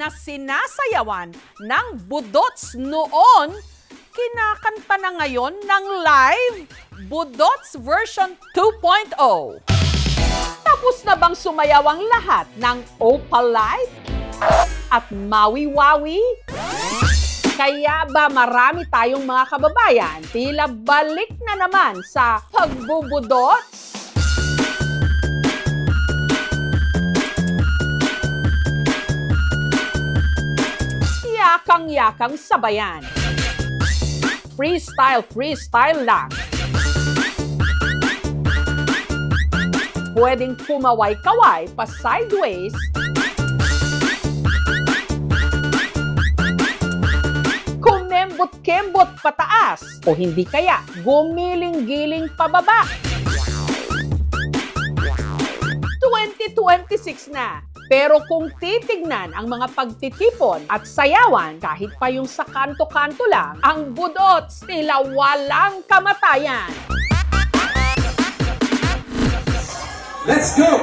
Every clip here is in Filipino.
na sinasayawan ng Budots noon, kinakanta na ngayon ng live Budots version 2.0. Tapos na bang sumayaw ang lahat ng Opalite at Maui-Wawi? Kaya ba marami tayong mga kababayan tila balik na naman sa pagbubudots? Yakang-yakang sabayan. Freestyle lang. Pwedeng pumaway-kaway pa sideways, kumembot-kembot pataas, o hindi kaya gumiling-giling pababa. 2026 na. Pero kung titignan ang mga pagtitipon at sayawan, kahit pa yung sa kanto-kanto lang, ang Budots tila walang kamatayan. Let's go!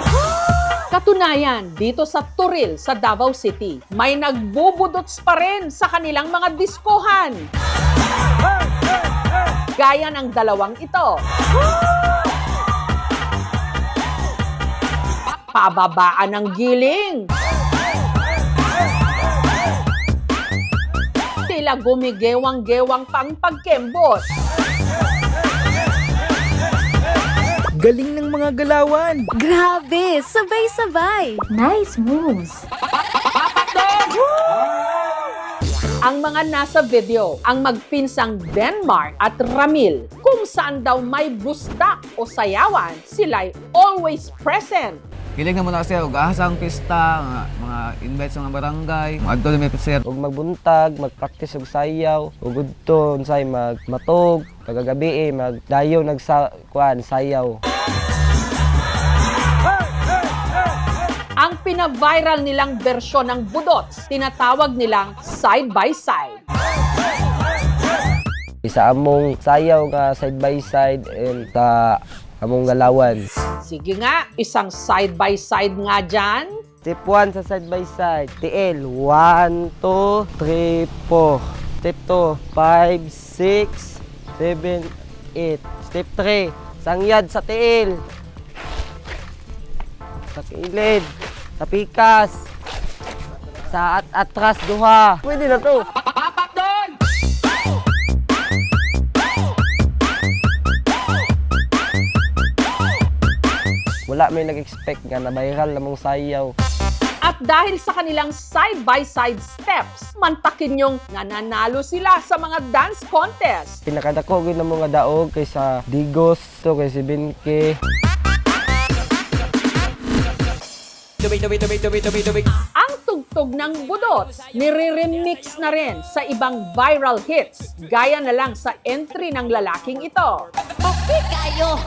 Katunayan, dito sa Turil, sa Davao City, may nagbubudots pa rin sa kanilang mga diskohan. Gaya ng dalawang ito. Pababaan ng giling. Tila gumigewang-gewang pang pagkembot. Galing ng mga galawan! Grabe! Sabay-sabay! Nice moves! Ang mga nasa video, ang magpinsang Denmark at Ramil, kung saan daw may bustak o sayawan, sila'y always present. Kilig na muna kasi og ahasang pista, mga invite sa mga barangay, mga adto may sir. Ug magbuntag, magpractice og sayaw, ug udto unsay magmatog, kagagabi magdayo sayaw. Ang pina-viral nilang bersyon ng Budots, tinatawag nilang side by side. Isa among sayaw nga side by side and sa among galawan. Sige nga, isang side by side nga dyan. Step 1 sa side by side. TL 1, 2, 3, 4. Step 2, 5, 6, 7, 8. Step 3, sangyad sa TL. Sa kilid, sa pikas, sa atras duha. Pwede na to. Wala may nag-expect nga na viral namong sayaw. At dahil sa kanilang side-by-side steps, mantakin yung nananalo sila sa mga dance contest. Pinakadako gid na mga daog kay sa Digos, to kay si Binke. Ang tugtog ng Budots, nire-remix na rin sa ibang viral hits, gaya na lang sa entry ng lalaking ito. Okay kayo!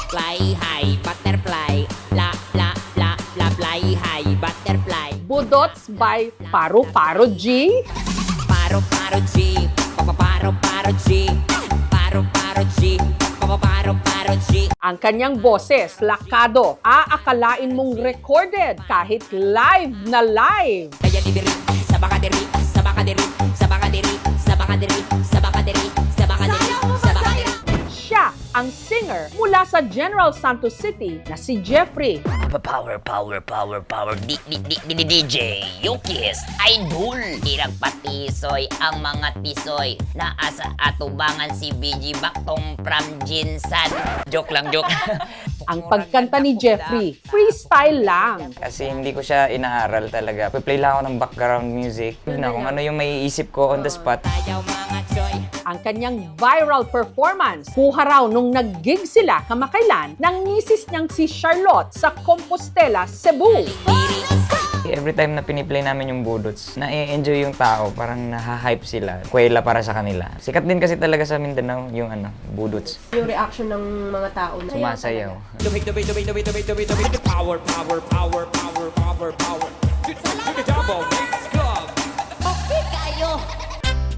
Fly high, butterfly, la la la la, fly high, butterfly. Budots by Paru-Paro G. Paro-paro G, paro-paro G, paro-paro G, paro-paro G. Ang kanyang boses, lakado, aakalain mong recorded kahit live na live. Kaya dibiri, sa baka diri, sa baka diri, sa baka diri, sa baka diri, sa baka diri, sa baka diri, sa baka diri. Siya ang singer mula sa General Santos City na si Jeffrey. Power, DJ, Yukis, Idol. Irang patisoy ang mga tisoy. Naasa atubangan si BG Baktong from Jinsan. Joke lang, joke. Ang pagkanta ni Jeffrey, freestyle lang. Kasi hindi ko siya inaaral talaga. Play lang ako ng background music. Na kung ano yung maiisip ko on the spot. Ayaw mga choy. Ang kanyang viral performance, kuha raw nung nag-gig sila kamakailan ng misis niyang si Charlotte sa Compostela, Cebu. Every time na piniplay namin yung Budots, na-enjoy yung tao. Parang naha-hype sila. Kwela para sa kanila. Sikat din kasi talaga sa Mindanao yung Budots. Yung reaction ng mga tao. Sumasayaw. Power, power, power, power, power, power. Okay kayo!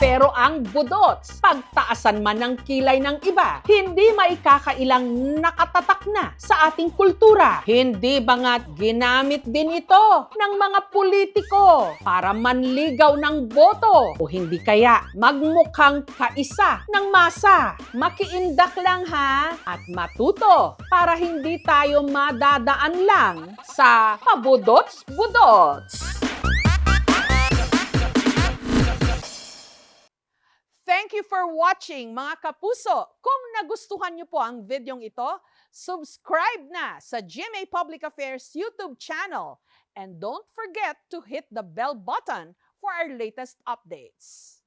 Pero ang budots, pagtaasan man ng kilay ng iba, hindi maikakailang nakatatak na sa ating kultura. Hindi bangat ginamit din ito ng mga politiko para manligaw ng boto o hindi kaya magmukhang kaisa ng masa. Makiindak lang ha at matuto para hindi tayo madadaan lang sa pabudots-budots. Thank you for watching mga kapuso. Kung nagustuhan niyo po ang videong ito, subscribe na sa GMA Public Affairs YouTube channel and don't forget to hit the bell button for our latest updates.